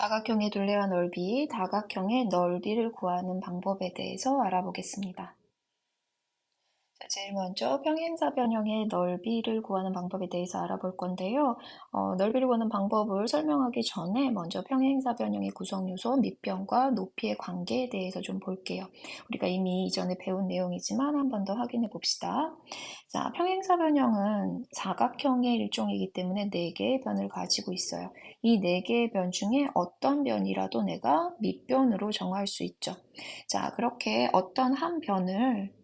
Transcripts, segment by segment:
사각형의 둘레와 넓이, 다각형의 넓이를 구하는 방법에 대해서 알아보겠습니다. 제일 먼저 평행사변형의 넓이를 구하는 방법에 대해서 알아볼 건데요. 넓이를 구하는 방법을 설명하기 전에 먼저 평행사변형의 구성요소, 밑변과 높이의 관계에 대해서 좀 볼게요. 우리가 이미 이전에 배운 내용이지만 한 번 더 확인해 봅시다. 자, 평행사변형은 사각형의 일종이기 때문에 4개의 변을 가지고 있어요. 이 4개의 변 중에 어떤 변이라도 내가 밑변으로 정할 수 있죠. 자, 그렇게 어떤 한 변을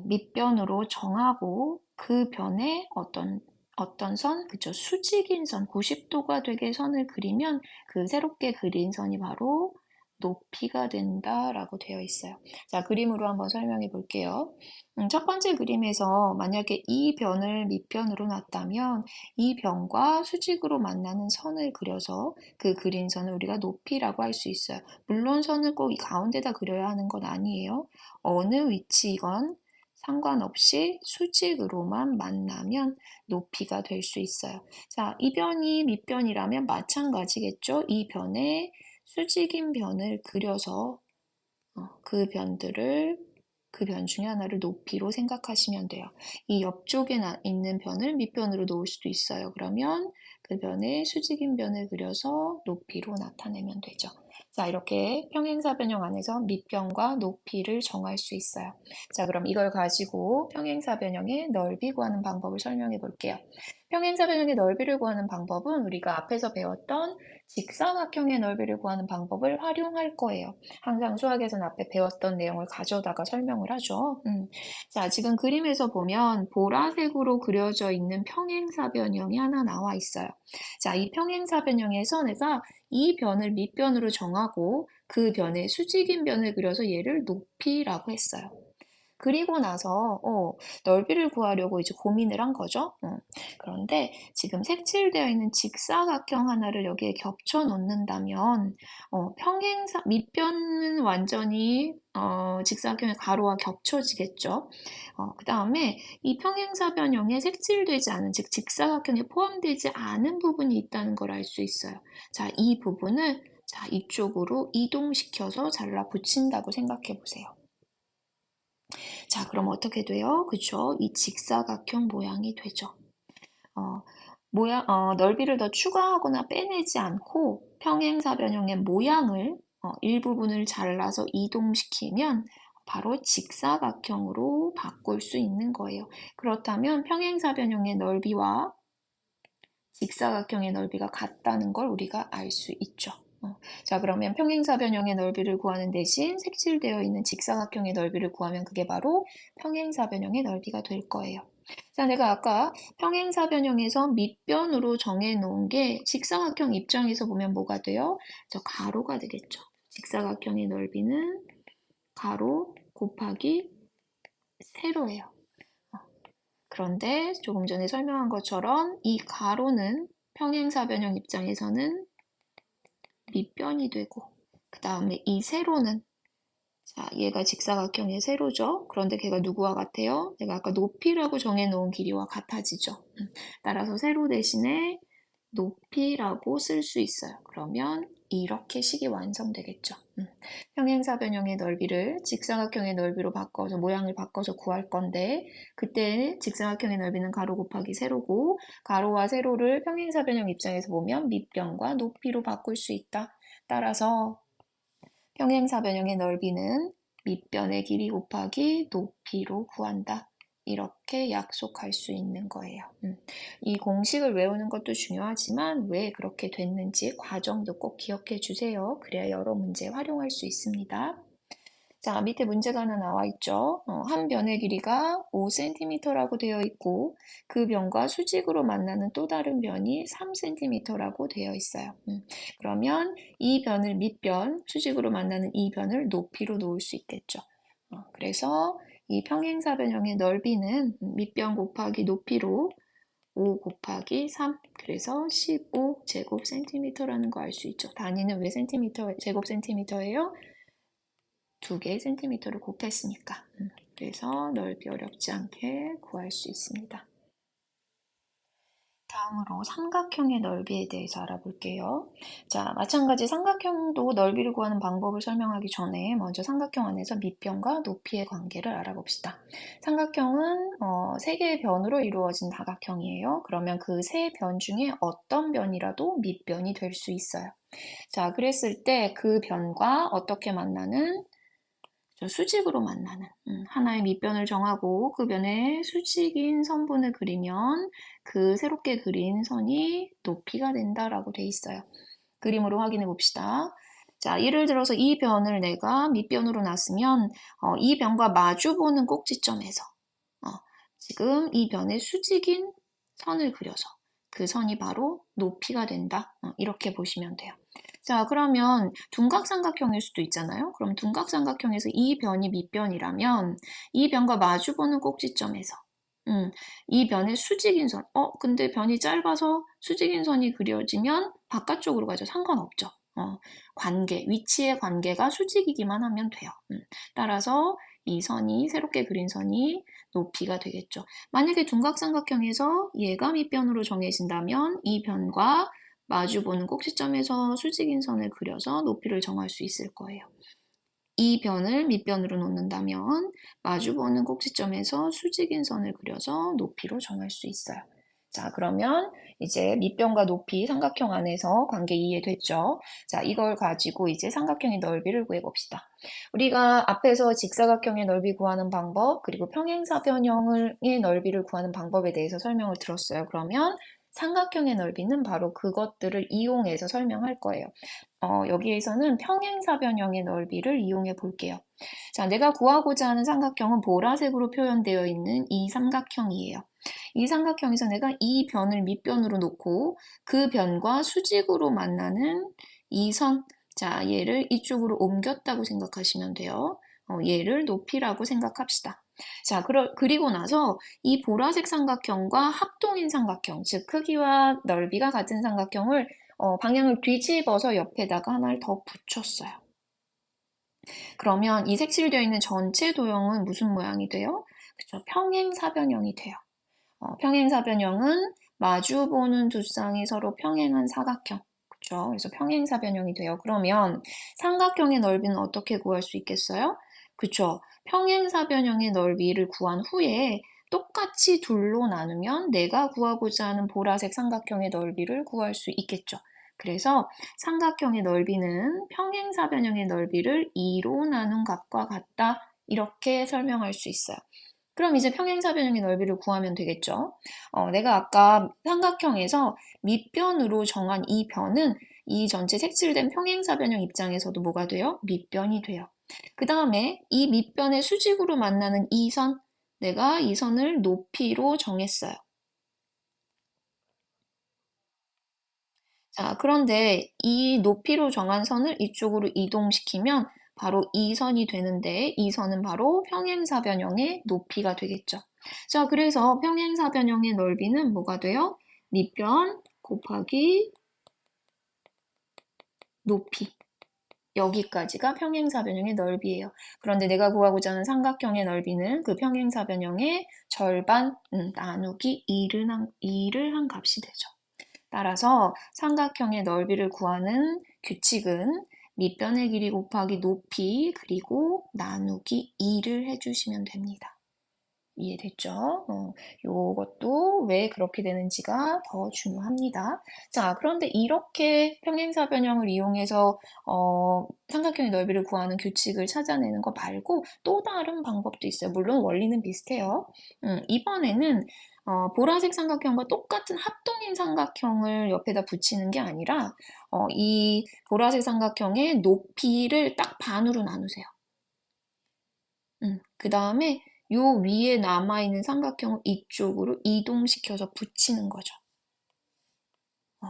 밑변으로 정하고 그 변에 어떤 선, 그쵸, 수직인 선, 90도가 되게 선을 그리면 그 새롭게 그린 선이 바로 높이가 된다라고 되어 있어요. 자, 그림으로 한번 설명해 볼게요. 첫 번째 그림에서 만약에 이 변을 밑변으로 놨다면 이 변과 수직으로 만나는 선을 그려서 그 그린 선을 우리가 높이라고 할 수 있어요. 물론 선을 꼭 이 가운데다 그려야 하는 건 아니에요. 어느 위치이건 상관없이 수직으로만 만나면 높이가 될 수 있어요. 자, 이 변이 밑변이라면 마찬가지겠죠. 이 변에 수직인 변을 그려서 그 변 중에 하나를 높이로 생각하시면 돼요. 이 옆쪽에 있는 변을 밑변으로 놓을 수도 있어요. 그러면 그 변에 수직인 변을 그려서 높이로 나타내면 되죠. 자, 이렇게 평행사변형 안에서 밑변과 높이를 정할 수 있어요. 자, 그럼 이걸 가지고 평행사변형의 넓이 구하는 방법을 설명해 볼게요. 평행사변형의 넓이를 구하는 방법은 우리가 앞에서 배웠던 직사각형의 넓이를 구하는 방법을 활용할 거예요. 항상 수학에서는 앞에 배웠던 내용을 가져다가 설명을 하죠. 자, 지금 그림에서 보면 보라색으로 그려져 있는 평행사변형이 하나 나와 있어요. 자, 이 평행사변형에서 내가 이 변을 밑변으로 정하고 그 변에 수직인 변을 그려서 얘를 높이라고 했어요. 그리고 나서 넓이를 구하려고 이제 고민을 한 거죠. 그런데 지금 색칠되어 있는 직사각형 하나를 여기에 겹쳐 놓는다면 밑변은 완전히 직사각형의 가로와 겹쳐지겠죠. 그 다음에 이 평행사변형에 색칠되지 않은, 즉 직사각형에 포함되지 않은 부분이 있다는 걸 알 수 있어요. 자, 이 부분을 이쪽으로 이동시켜서 잘라 붙인다고 생각해 보세요. 자, 그럼 어떻게 돼요? 그쵸? 이 직사각형 모양이 되죠. 넓이를 더 추가하거나 빼내지 않고 평행사변형의 모양을 일부분을 잘라서 이동시키면 바로 직사각형으로 바꿀 수 있는 거예요. 그렇다면 평행사변형의 넓이와 직사각형의 넓이가 같다는 걸 우리가 알 수 있죠. 자, 그러면 평행사변형의 넓이를 구하는 대신 색칠되어 있는 직사각형의 넓이를 구하면 그게 바로 평행사변형의 넓이가 될 거예요. 자, 내가 아까 평행사변형에서 밑변으로 정해놓은 게 직사각형 입장에서 보면 뭐가 돼요? 저 가로가 되겠죠. 직사각형의 넓이는 가로 곱하기 세로예요. 그런데 조금 전에 설명한 것처럼 이 가로는 평행사변형 입장에서는 밑변이 되고, 그 다음에 이 세로는, 자, 얘가 직사각형의 세로죠. 그런데 걔가 누구와 같아요? 내가 아까 높이라고 정해놓은 길이와 같아지죠. 따라서 세로 대신에 높이라고 쓸 수 있어요. 그러면 이렇게 식이 완성되겠죠. 평행사변형의 넓이를 직사각형의 넓이로 바꿔서 모양을 바꿔서 구할 건데 그때 직사각형의 넓이는 가로 곱하기 세로고 가로와 세로를 평행사변형 입장에서 보면 밑변과 높이로 바꿀 수 있다. 따라서 평행사변형의 넓이는 밑변의 길이 곱하기 높이로 구한다. 이렇게 약속할 수 있는 거예요. 이 공식을 외우는 것도 중요하지만 왜 그렇게 됐는지 과정도 꼭 기억해 주세요. 그래야 여러 문제에 활용할 수 있습니다. 자, 밑에 문제가 하나 나와 있죠. 한 변의 길이가 5cm라고 되어 있고 그 변과 수직으로 만나는 또 다른 변이 3cm라고 되어 있어요. 그러면 이 변을 밑변, 수직으로 만나는 이 변을 높이로 놓을 수 있겠죠. 그래서 이 평행사변형의 넓이는 밑변 곱하기 높이로 5 곱하기 3, 그래서 15제곱센티미터라는 거 알 수 있죠. 단위는 왜 제곱센티미터예요? 2개의 센티미터를 곱했으니까. 그래서 넓이 어렵지 않게 구할 수 있습니다. 다음으로 삼각형의 넓이에 대해서 알아볼게요. 자, 마찬가지 삼각형도 넓이를 구하는 방법을 설명하기 전에 먼저 삼각형 안에서 밑변과 높이의 관계를 알아봅시다. 삼각형은 세 개의 변으로 이루어진 다각형이에요. 그러면 그 세 변 중에 어떤 변이라도 밑변이 될 수 있어요. 자, 그랬을 때 그 변과 어떻게 만나는 수직으로 만나는 하나의 밑변을 정하고 그 변에 수직인 선분을 그리면 그 새롭게 그린 선이 높이가 된다라고 돼 있어요. 그림으로 확인해 봅시다. 자, 예를 들어서 이 변을 내가 밑변으로 놨으면 이 변과 마주보는 꼭지점에서 지금 이 변에 수직인 선을 그려서 그 선이 바로 높이가 된다. 이렇게 보시면 돼요. 자, 그러면 둔각삼각형일 수도 있잖아요. 그럼 둔각삼각형에서 이 변이 밑변이라면 이 변과 마주보는 꼭지점에서 이 변의 수직인 선. 근데 변이 짧아서 수직인 선이 그려지면 바깥쪽으로 가죠. 상관없죠. 관계, 위치의 관계가 수직이기만 하면 돼요. 따라서 이 선이, 새롭게 그린 선이 높이가 되겠죠. 만약에 둔각삼각형에서 얘가 밑변으로 정해진다면 이 변과 마주보는 꼭지점에서 수직인 선을 그려서 높이를 정할 수 있을 거예요. 이 변을 밑변으로 놓는다면 마주보는 꼭지점에서 수직인 선을 그려서 높이로 정할 수 있어요. 자, 그러면 이제 밑변과 높이 삼각형 안에서 관계 이해됐죠? 자, 이걸 가지고 이제 삼각형의 넓이를 구해봅시다. 우리가 앞에서 직사각형의 넓이 구하는 방법, 그리고 평행사변형의 넓이를 구하는 방법에 대해서 설명을 들었어요. 그러면 삼각형의 넓이는 바로 그것들을 이용해서 설명할 거예요. 여기에서는 평행사변형의 넓이를 이용해 볼게요. 자, 내가 구하고자 하는 삼각형은 보라색으로 표현되어 있는 이 삼각형이에요. 이 삼각형에서 내가 이 변을 밑변으로 놓고 그 변과 수직으로 만나는 이 선, 자, 얘를 이쪽으로 옮겼다고 생각하시면 돼요. 얘를 높이라고 생각합시다. 자, 그리고 나서 이 보라색 삼각형과 합동인 삼각형, 즉 크기와 넓이가 같은 삼각형을 방향을 뒤집어서 옆에다가 하나를 더 붙였어요. 그러면 이 색칠되어 있는 전체 도형은 무슨 모양이 돼요? 그쵸, 평행사변형이 돼요. 평행사변형은 마주보는 두 쌍이 서로 평행한 사각형. 그쵸? 그래서 평행사변형이 돼요. 그러면 삼각형의 넓이는 어떻게 구할 수 있겠어요? 그쵸? 평행사변형의 넓이를 구한 후에 똑같이 둘로 나누면 내가 구하고자 하는 보라색 삼각형의 넓이를 구할 수 있겠죠. 그래서 삼각형의 넓이는 평행사변형의 넓이를 2로 나눈 값과 같다. 이렇게 설명할 수 있어요. 그럼 이제 평행사변형의 넓이를 구하면 되겠죠. 내가 아까 삼각형에서 밑변으로 정한 이 변은 이 전체 색칠된 평행사변형 입장에서도 뭐가 돼요? 밑변이 돼요. 그 다음에 이 밑변의 수직으로 만나는 이 선, 내가 이 선을 높이로 정했어요. 자, 그런데 이 높이로 정한 선을 이쪽으로 이동시키면 바로 이 선이 되는데 이 선은 바로 평행사변형의 높이가 되겠죠. 자, 그래서 평행사변형의 넓이는 뭐가 돼요? 밑변 곱하기 높이. 여기까지가 평행사변형의 넓이에요. 그런데 내가 구하고자 하는 삼각형의 넓이는 그 평행사변형의 절반 나누기 2를 한 값이 되죠. 따라서 삼각형의 넓이를 구하는 규칙은 밑변의 길이 곱하기 높이 그리고 나누기 2를 해주시면 됩니다. 이해됐죠? 요것도 왜 그렇게 되는지가 더 중요합니다. 자, 그런데 이렇게 평행사변형을 이용해서 삼각형의 넓이를 구하는 규칙을 찾아내는 거 말고 또 다른 방법도 있어요. 물론 원리는 비슷해요. 이번에는 보라색 삼각형과 똑같은 합동인 삼각형을 옆에다 붙이는 게 아니라 이 보라색 삼각형의 높이를 딱 반으로 나누세요. 그 다음에 요 위에 남아있는 삼각형을 이쪽으로 이동시켜서 붙이는 거죠.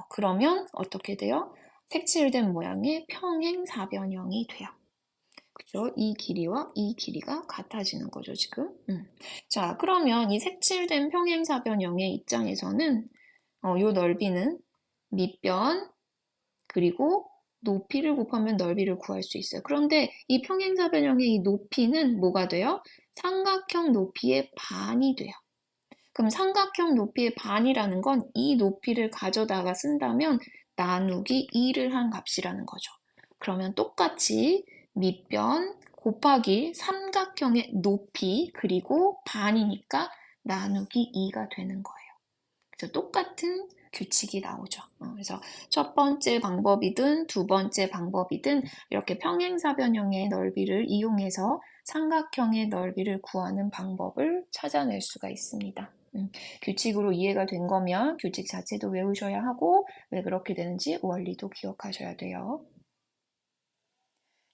그러면 어떻게 돼요? 색칠된 모양의 평행사변형이 돼요. 그죠? 이 길이와 이 길이가 같아지는 거죠, 지금. 자, 그러면 이 색칠된 평행사변형의 입장에서는 요 넓이는 밑변 그리고 높이를 곱하면 넓이를 구할 수 있어요. 그런데 이 평행사변형의 이 높이는 뭐가 돼요? 삼각형 높이의 반이 돼요. 그럼 삼각형 높이의 반이라는 건 이 높이를 가져다가 쓴다면 나누기 2를 한 값이라는 거죠. 그러면 똑같이 밑변 곱하기 삼각형의 높이 그리고 반이니까 나누기 2가 되는 거예요. 그래서 똑같은 규칙이 나오죠. 그래서 첫 번째 방법이든 두 번째 방법이든 이렇게 평행사변형의 넓이를 이용해서 삼각형의 넓이를 구하는 방법을 찾아낼 수가 있습니다. 규칙으로 이해가 된 거면 규칙 자체도 외우셔야 하고 왜 그렇게 되는지 원리도 기억하셔야 돼요.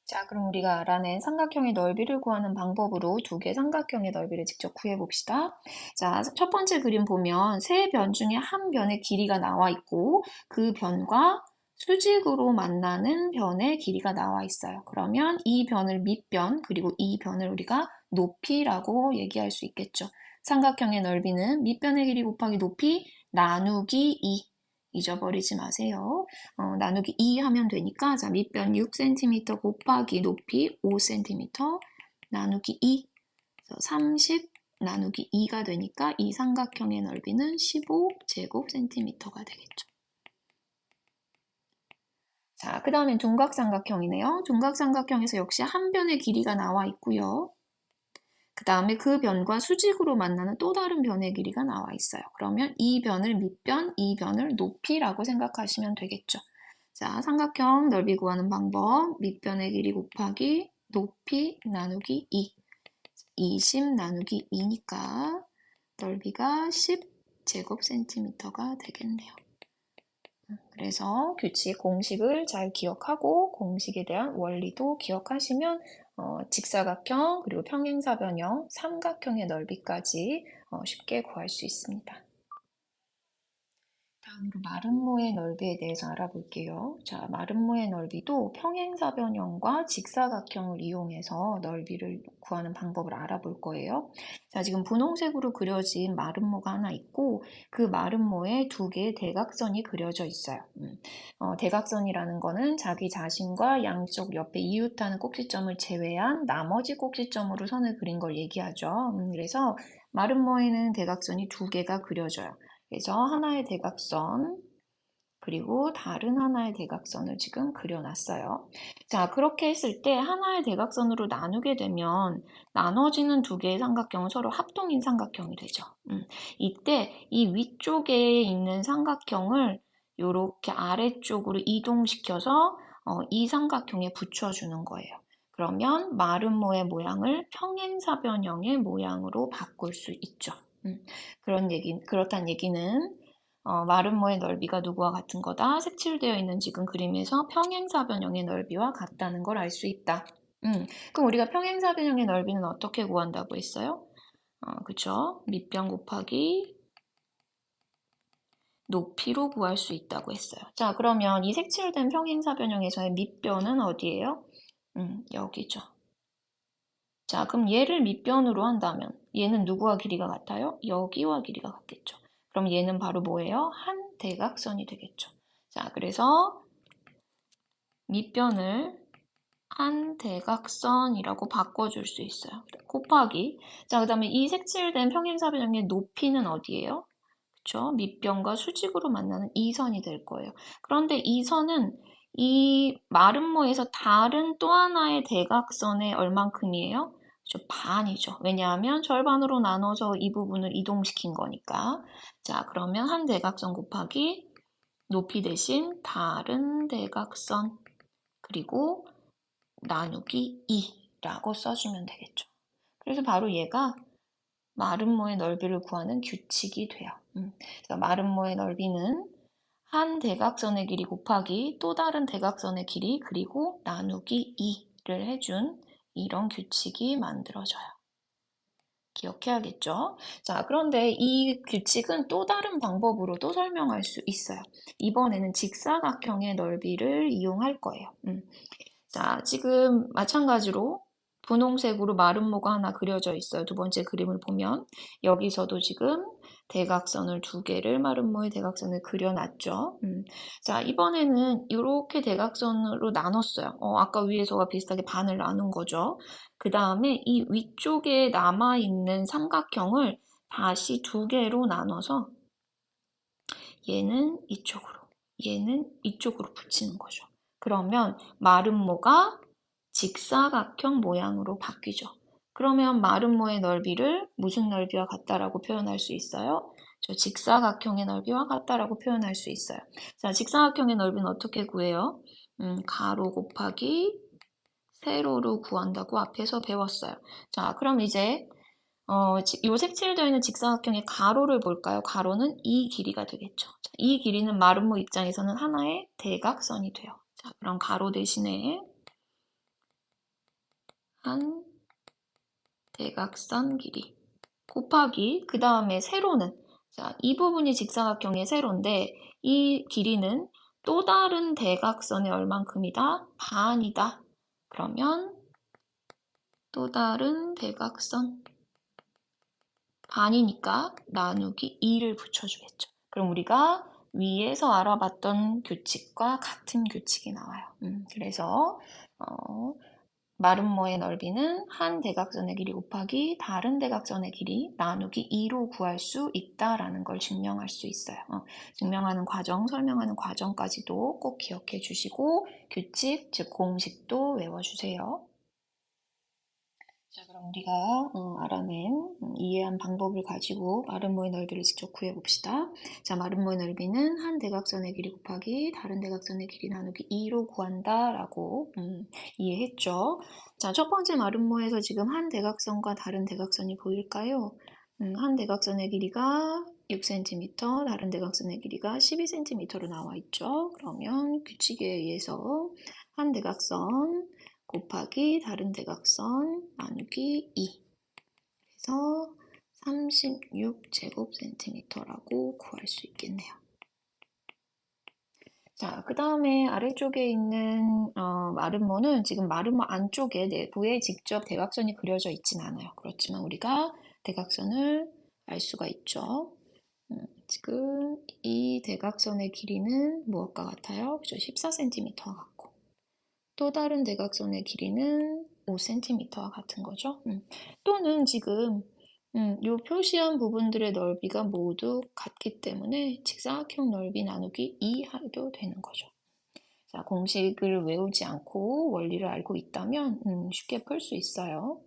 자, 그럼 우리가 알아낸 삼각형의 넓이를 구하는 방법으로 두 개의 삼각형의 넓이를 직접 구해봅시다. 자, 첫 번째 그림 보면 세 변 중에 한 변의 길이가 나와 있고 그 변과 수직으로 만나는 변의 길이가 나와 있어요. 그러면 이 변을 밑변 그리고 이 변을 우리가 높이라고 얘기할 수 있겠죠. 삼각형의 넓이는 밑변의 길이 곱하기 높이 나누기 2. 잊어버리지 마세요. 나누기 2 하면 되니까 자 밑변 6cm 곱하기 높이 5cm 나누기 2 30 나누기 2가 되니까 이 삼각형의 넓이는 15제곱cm가 되겠죠. 자, 그 다음엔 둔각삼각형이네요. 둔각삼각형에서 역시 한 변의 길이가 나와 있고요. 그 다음에 그 변과 수직으로 만나는 또 다른 변의 길이가 나와 있어요. 그러면 이 변을 밑변, 이 변을 높이라고 생각하시면 되겠죠. 자, 삼각형 넓이 구하는 방법, 밑변의 길이 곱하기 높이 나누기 2. 20 나누기 2니까 넓이가 10제곱cm가 되겠네요. 그래서 규칙, 공식을 잘 기억하고 공식에 대한 원리도 기억하시면 직사각형, 그리고 평행사변형, 삼각형의 넓이까지 쉽게 구할 수 있습니다. 다음으로 마름모의 넓이에 대해서 알아볼게요. 자, 마름모의 넓이도 평행사변형과 직사각형을 이용해서 넓이를 구하는 방법을 알아볼 거예요. 자, 지금 분홍색으로 그려진 마름모가 하나 있고 그 마름모에 두 개의 대각선이 그려져 있어요. 대각선이라는 거는 자기 자신과 양쪽 옆에 이웃하는 꼭지점을 제외한 나머지 꼭지점으로 선을 그린 걸 얘기하죠. 그래서 마름모에는 대각선이 두 개가 그려져요. 그래서 하나의 대각선 그리고 다른 하나의 대각선을 지금 그려놨어요. 자, 그렇게 했을 때 하나의 대각선으로 나누게 되면 나눠지는 두 개의 삼각형은 서로 합동인 삼각형이 되죠. 이때 이 위쪽에 있는 삼각형을 이렇게 아래쪽으로 이동시켜서 이 삼각형에 붙여주는 거예요. 그러면 마름모의 모양을 평행사변형의 모양으로 바꿀 수 있죠. 그렇다는 얘기는 마름모의 넓이가 누구와 같은 거다? 색칠되어 있는 지금 그림에서 평행사변형의 넓이와 같다는 걸 알 수 있다. 그럼 우리가 평행사변형의 넓이는 어떻게 구한다고 했어요? 그쵸? 밑변 곱하기 높이로 구할 수 있다고 했어요. 자, 그러면 이 색칠된 평행사변형에서의 밑변은 어디예요? 여기죠. 자, 그럼 얘를 밑변으로 한다면 얘는 누구와 길이가 같아요? 여기와 길이가 같겠죠. 그럼 얘는 바로 뭐예요? 한 대각선이 되겠죠. 자, 그래서 밑변을 한 대각선이라고 바꿔줄 수 있어요. 곱하기. 자, 그 다음에 이 색칠된 평행사변형의 높이는 어디예요? 그쵸? 밑변과 수직으로 만나는 이 선이 될 거예요. 그런데 이 선은 이 마름모에서 다른 또 하나의 대각선의 얼만큼이에요? 반이죠. 왜냐하면 절반으로 나눠서 이 부분을 이동시킨 거니까. 자, 그러면 한 대각선 곱하기 높이 대신 다른 대각선 그리고 나누기 2라고 써주면 되겠죠. 그래서 바로 얘가 마름모의 넓이를 구하는 규칙이 돼요. 그래서 마름모의 넓이는 한 대각선의 길이 곱하기 또 다른 대각선의 길이 그리고 나누기 2를 해준 이런 규칙이 만들어져요. 기억해야겠죠? 자, 그런데 이 규칙은 또 다른 방법으로도 설명할 수 있어요. 이번에는 직사각형의 넓이를 이용할 거예요. 자, 지금 마찬가지로 분홍색으로 마름모가 하나 그려져 있어요. 두 번째 그림을 보면 여기서도 지금 대각선을 두 개를 마름모의 대각선을 그려놨죠. 자, 이번에는 이렇게 대각선으로 나눴어요. 아까 위에서와 비슷하게 반을 나눈 거죠. 그 다음에 이 위쪽에 남아있는 삼각형을 다시 두 개로 나눠서 얘는 이쪽으로, 얘는 이쪽으로 붙이는 거죠. 그러면 마름모가 직사각형 모양으로 바뀌죠. 그러면 마름모의 넓이를 무슨 넓이와 같다라고 표현할 수 있어요? 저 직사각형의 넓이와 같다라고 표현할 수 있어요. 자, 직사각형의 넓이는 어떻게 구해요? 가로 곱하기 세로로 구한다고 앞에서 배웠어요. 자, 그럼 이제 요 색칠되어 있는 직사각형의 가로를 볼까요? 가로는 이 길이가 되겠죠. 자, 이 길이는 마름모 입장에서는 하나의 대각선이 돼요. 자, 그럼 가로 대신에 한 대각선 길이 곱하기 그 다음에 세로는 자, 이 부분이 직사각형의 세로인데 이 길이는 또 다른 대각선의 얼만큼이다? 반이다. 그러면 또 다른 대각선 반이니까 나누기 2를 붙여주겠죠. 그럼 우리가 위에서 알아봤던 규칙과 같은 규칙이 나와요. 그래서 마름모의 넓이는 한 대각선의 길이 곱하기 다른 대각선의 길이 나누기 2로 구할 수 있다라는 걸 증명할 수 있어요. 증명하는 과정, 설명하는 과정까지도 꼭 기억해 주시고 규칙, 즉 공식도 외워주세요. 자, 그럼 우리가 알아낸 이해한 방법을 가지고 마름모의 넓이를 직접 구해봅시다. 자, 마름모의 넓이는 한 대각선의 길이 곱하기 다른 대각선의 길이 나누기 2로 구한다라고 이해했죠. 자, 첫 번째 마름모에서 지금 한 대각선과 다른 대각선이 보일까요? 한 대각선의 길이가 6cm, 다른 대각선의 길이가 12cm로 나와 있죠. 그러면 규칙에 의해서 한 대각선 곱하기 다른 대각선 나누기 2 그래서 36제곱센티미터라고 구할 수 있겠네요. 자, 그 다음에 아래쪽에 있는 마름모는 지금 마름모 안쪽에 내부에 직접 대각선이 그려져 있진 않아요. 그렇지만 우리가 대각선을 알 수가 있죠. 지금 이 대각선의 길이는 무엇과 같아요? 그죠? 14cm와 같고 또 다른 대각선의 길이는 5cm와 같은 거죠. 또는 지금 이 표시한 부분들의 넓이가 모두 같기 때문에 직사각형 넓이 나누기 2 해도 되는 거죠. 자, 공식을 외우지 않고 원리를 알고 있다면 쉽게 풀 수 있어요.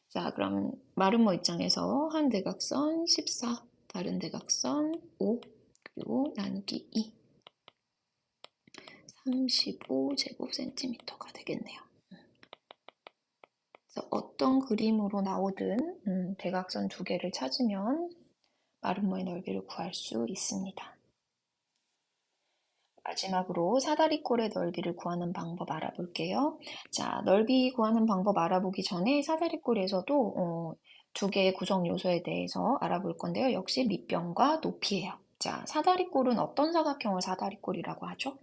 자, 그럼 마름모 입장에서 한 대각선 14, 다른 대각선 5, 그리고 나누기 2. 35제곱센티미터가 되겠네요. 그래서 어떤 그림으로 나오든 대각선 두 개를 찾으면 마름모의 넓이를 구할 수 있습니다. 마지막으로 사다리꼴의 넓이를 구하는 방법 알아볼게요. 자, 넓이 구하는 방법 알아보기 전에 사다리꼴에서도 두 개의 구성 요소에 대해서 알아볼 건데요. 역시 밑변과 높이예요. 자, 사다리꼴은 어떤 사각형을 사다리꼴이라고 하죠?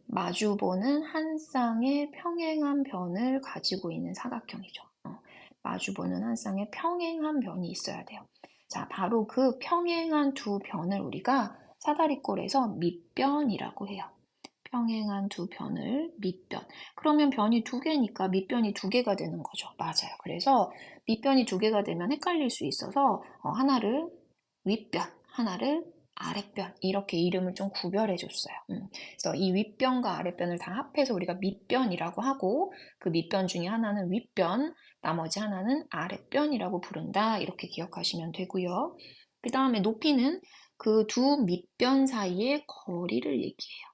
마주보는 한 쌍의 평행한 변을 가지고 있는 사각형이죠. 마주보는 한 쌍의 평행한 변이 있어야 돼요. 자, 바로 그 평행한 두 변을 우리가 사다리꼴에서 밑변이라고 해요. 평행한 두 변을 밑변. 그러면 변이 두 개니까 밑변이 두 개가 되는 거죠. 맞아요. 그래서 밑변이 두 개가 되면 헷갈릴 수 있어서 하나를 윗변, 하나를 아랫변 이렇게 이름을 좀 구별해 줬어요. 그래서 이 윗변과 아랫변을 다 합해서 우리가 밑변이라고 하고 그 밑변 중에 하나는 윗변, 나머지 하나는 아랫변이라고 부른다. 이렇게 기억하시면 되고요. 그 다음에 높이는 그 두 밑변 사이의 거리를 얘기해요.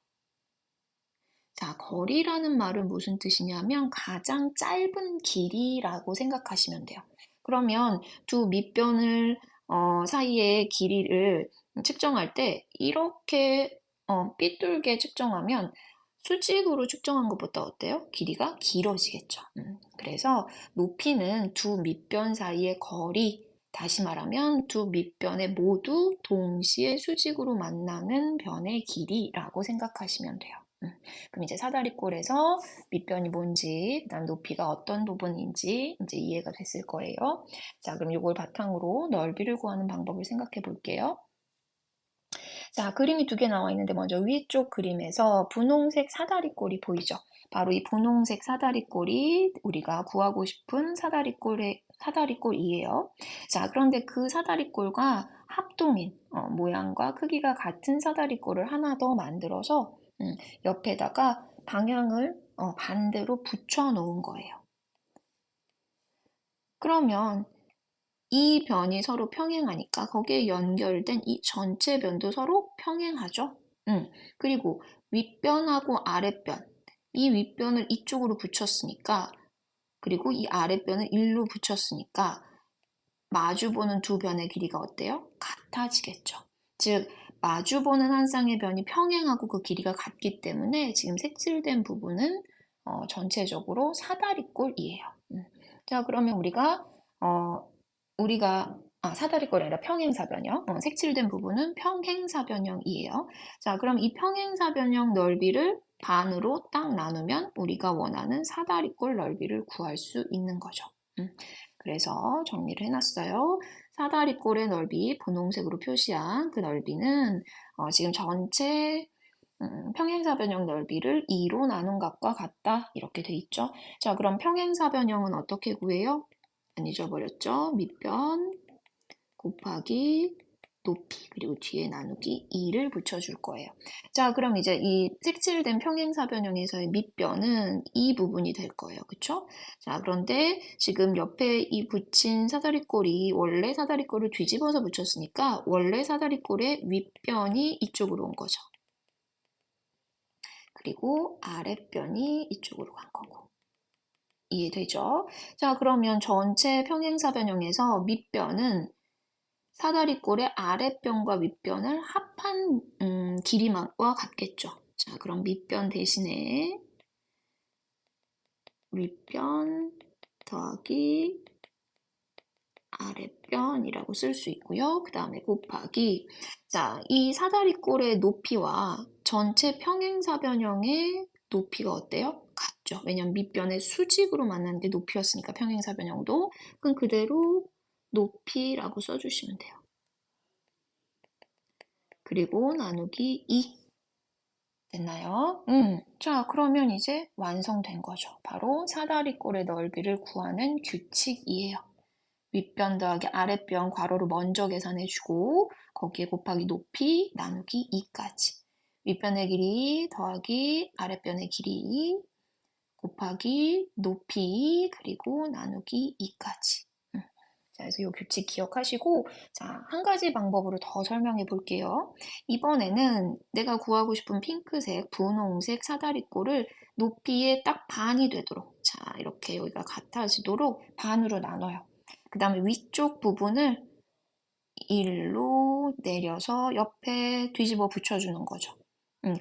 자, 거리라는 말은 무슨 뜻이냐면 가장 짧은 길이라고 생각하시면 돼요. 그러면 두 밑변을 사이의 길이를 측정할 때 이렇게 삐뚤게 측정하면 수직으로 측정한 것보다 어때요? 길이가 길어지겠죠. 그래서 높이는 두 밑변 사이의 거리, 다시 말하면 두 밑변에 모두 동시에 수직으로 만나는 변의 길이라고 생각하시면 돼요. 그럼 이제 사다리꼴에서 밑변이 뭔지, 그다음 높이가 어떤 부분인지 이제 이해가 됐을 거예요. 자, 그럼 이걸 바탕으로 넓이를 구하는 방법을 생각해 볼게요. 자, 그림이 두 개 나와 있는데 먼저 위쪽 그림에서 분홍색 사다리꼴이 보이죠? 바로 이 분홍색 사다리꼴이 우리가 구하고 싶은 사다리꼴의 사다리꼴 2예요. 자, 그런데 그 사다리꼴과 합동인 모양과 크기가 같은 사다리꼴을 하나 더 만들어서 옆에다가 방향을 반대로 붙여 놓은 거예요. 그러면 이 변이 서로 평행하니까 거기에 연결된 이 전체 변도 서로 평행하죠. 그리고 윗변하고 아랫변, 이 윗변을 이쪽으로 붙였으니까, 그리고 이 아랫변을 일로 붙였으니까 마주보는 두 변의 길이가 어때요? 같아지겠죠. 즉 마주보는 한 쌍의 변이 평행하고 그 길이가 같기 때문에 지금 색칠된 부분은 전체적으로 사다리꼴이에요. 자, 그러면 사다리꼴이 아니라 평행사변형. 색칠된 부분은 평행사변형이에요. 자, 그럼 이 평행사변형 넓이를 반으로 딱 나누면 우리가 원하는 사다리꼴 넓이를 구할 수 있는 거죠. 그래서 정리를 해놨어요. 사다리꼴의 넓이, 분홍색으로 표시한 그 넓이는 지금 전체 평행사변형 넓이를 2로 나눈 값과 같다. 이렇게 돼 있죠. 자, 그럼 평행사변형은 어떻게 구해요? 안 잊어버렸죠? 밑변 곱하기 높이, 그리고 뒤에 나누기 2를 붙여줄 거예요. 자, 그럼 이제 이 색칠된 평행사변형에서의 밑변은 이 부분이 될 거예요. 그쵸? 자, 그런데 지금 옆에 이 붙인 사다리꼴이 원래 사다리꼴을 뒤집어서 붙였으니까 원래 사다리꼴의 윗변이 이쪽으로 온 거죠. 그리고 아랫변이 이쪽으로 간 거고. 이해되죠? 자, 그러면 전체 평행사변형에서 밑변은 사다리꼴의 아랫변과 윗변을 합한 길이와 같겠죠. 자, 그럼 밑변 대신에 윗변 더하기 아랫변이라고 쓸 수 있고요. 그 다음에 곱하기, 자, 이 사다리꼴의 높이와 전체 평행사변형의 높이가 어때요? 같죠. 왜냐면 밑변의 수직으로 만났는데 높이였으니까 평행사변형도. 그럼 그대로 높이라고 써주시면 돼요. 그리고 나누기 2. 됐나요? 자, 그러면 이제 완성된 거죠. 바로 사다리꼴의 넓이를 구하는 규칙이에요. 윗변 더하기 아랫변 괄호로 먼저 계산해주고 거기에 곱하기 높이 나누기 2까지. 윗변의 길이 더하기 아랫변의 길이 곱하기 높이 그리고 나누기 2까지. 자, 그래서 이 규칙 기억하시고, 자, 한 가지 방법으로 더 설명해 볼게요. 이번에는 내가 구하고 싶은 핑크색, 분홍색 사다리꼴을 높이의 딱 반이 되도록, 자, 이렇게 여기가 같아지도록 반으로 나눠요. 그 다음에 위쪽 부분을 1로 내려서 옆에 뒤집어 붙여주는 거죠.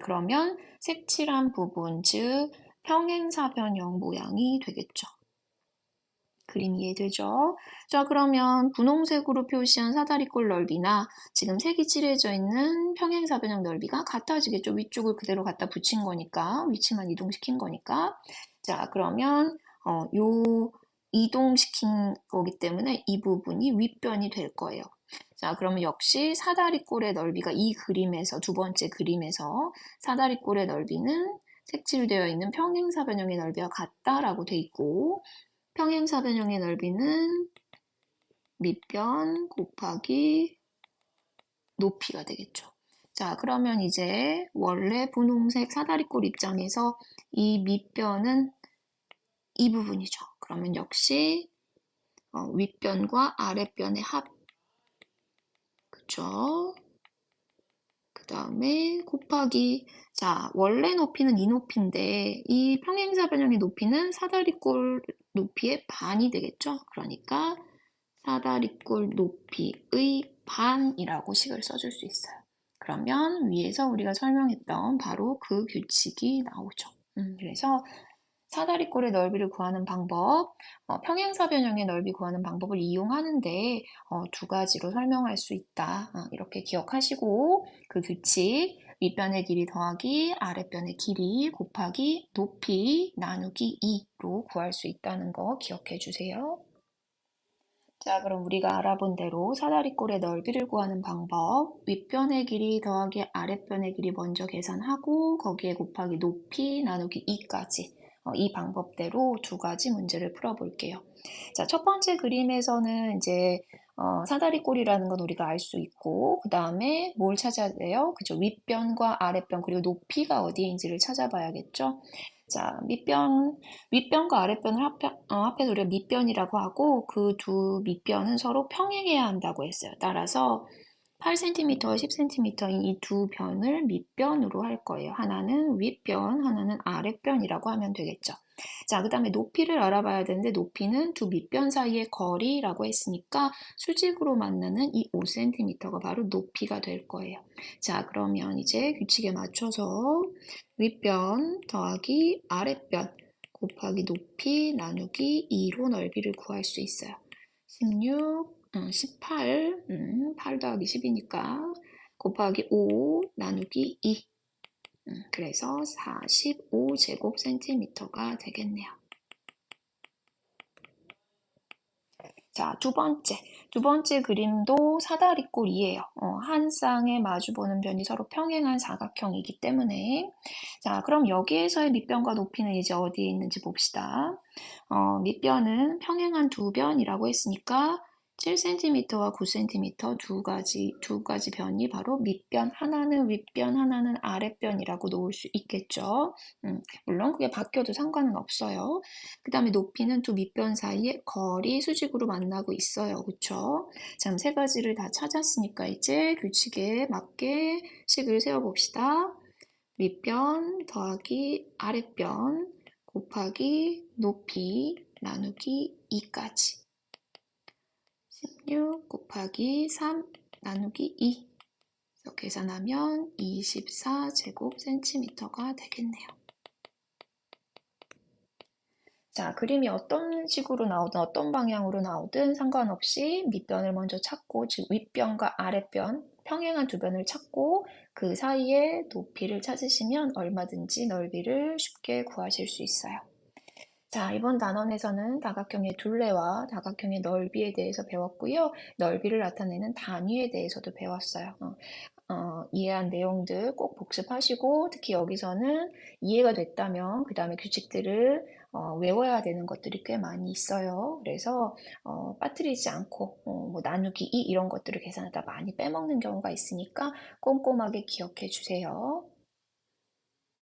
그러면 색칠한 부분, 즉 평행사변형 모양이 되겠죠. 그림 이해되죠? 자, 그러면 분홍색으로 표시한 사다리꼴 넓이나 지금 색이 칠해져 있는 평행사변형 넓이가 같아지겠죠. 위쪽을 그대로 갖다 붙인 거니까, 위치만 이동시킨 거니까. 자, 그러면 요 이동시킨 거기 때문에 이 부분이 윗변이 될 거예요. 자, 그러면 역시 사다리꼴의 넓이가 이 그림에서, 두 번째 그림에서 사다리꼴의 넓이는 색칠되어 있는 평행사변형의 넓이와 같다라고 돼 있고, 평행사변형의 넓이는 밑변 곱하기 높이가 되겠죠. 자, 그러면 이제 원래 분홍색 사다리꼴 입장에서 이 밑변은 이 부분이죠. 그러면 역시 윗변과 아랫변의 합, 그쵸? 그 다음에 곱하기, 자, 원래 높이는 이 높이인데 이 평행사변형의 높이는 사다리꼴 높이의 반이 되겠죠? 그러니까 사다리꼴 높이의 반이라고 식을 써줄 수 있어요. 그러면 위에서 우리가 설명했던 바로 그 규칙이 나오죠. 그래서 사다리꼴의 넓이를 구하는 방법, 평행사변형의 넓이 구하는 방법을 이용하는데 두 가지로 설명할 수 있다. 이렇게 기억하시고 그 규칙, 윗변의 길이 더하기 아랫변의 길이 곱하기 높이 나누기 2로 구할 수 있다는 거 기억해 주세요. 자, 그럼 우리가 알아본 대로 사다리꼴의 넓이를 구하는 방법, 윗변의 길이 더하기 아랫변의 길이 먼저 계산하고 거기에 곱하기 높이 나누기 2까지 이 방법대로 두 가지 문제를 풀어볼게요. 자, 첫 번째 그림에서는 이제 사다리꼴이라는 건 우리가 알 수 있고, 그 다음에 뭘 찾아야 돼요? 그죠? 윗변과 아랫변, 그리고 높이가 어디인지를 찾아봐야겠죠? 자, 윗변과 아랫변을 합해서 우리가 밑변이라고 하고, 그 두 밑변은 서로 평행해야 한다고 했어요. 따라서 8cm와 10cm인 이 두 변을 밑변으로 할 거예요. 하나는 윗변, 하나는 아랫변이라고 하면 되겠죠. 자, 그 다음에 높이를 알아봐야 되는데 높이는 두 밑변 사이의 거리라고 했으니까 수직으로 만나는 이 5cm가 바로 높이가 될 거예요. 자, 그러면 이제 규칙에 맞춰서 윗변 더하기 아랫변 곱하기 높이 나누기 2로 넓이를 구할 수 있어요. 18, 8 더하기 10이니까 곱하기 5 나누기 2. 그래서 45제곱센티미터가 되겠네요. 자, 두 번째 그림도 사다리꼴이에요. 한 쌍에 마주보는 변이 서로 평행한 사각형이기 때문에. 자, 그럼 여기에서의 밑변과 높이는 이제 어디에 있는지 봅시다. 밑변은 평행한 두 변이라고 했으니까 7cm와 9cm 두 가지 변이 바로 밑변, 하나는 윗변, 하나는 아랫변이라고 놓을 수 있겠죠. 물론 그게 바뀌어도 상관은 없어요. 그 다음에 높이는 두 밑변 사이에 거리 수직으로 만나고 있어요. 그쵸? 자, 세 가지를 다 찾았으니까 이제 규칙에 맞게 식을 세워봅시다. 윗변 더하기 아랫변 곱하기 높이 나누기 2까지. 16 곱하기 3 나누기 2. 그래서 계산하면 24제곱센티미터가 되겠네요. 자, 그림이 어떤 식으로 나오든 어떤 방향으로 나오든 상관없이 밑변을 먼저 찾고, 즉 윗변과 아랫변, 평행한 두 변을 찾고 그 사이에 높이를 찾으시면 얼마든지 넓이를 쉽게 구하실 수 있어요. 자, 이번 단원에서는 다각형의 둘레와 다각형의 넓이에 대해서 배웠고요. 넓이를 나타내는 단위에 대해서도 배웠어요. 이해한 내용들 꼭 복습하시고 특히 여기서는 이해가 됐다면 그 다음에 규칙들을 외워야 되는 것들이 꽤 많이 있어요. 그래서 빠뜨리지 않고 뭐 나누기 2 이런 것들을 계산하다 많이 빼먹는 경우가 있으니까 꼼꼼하게 기억해 주세요.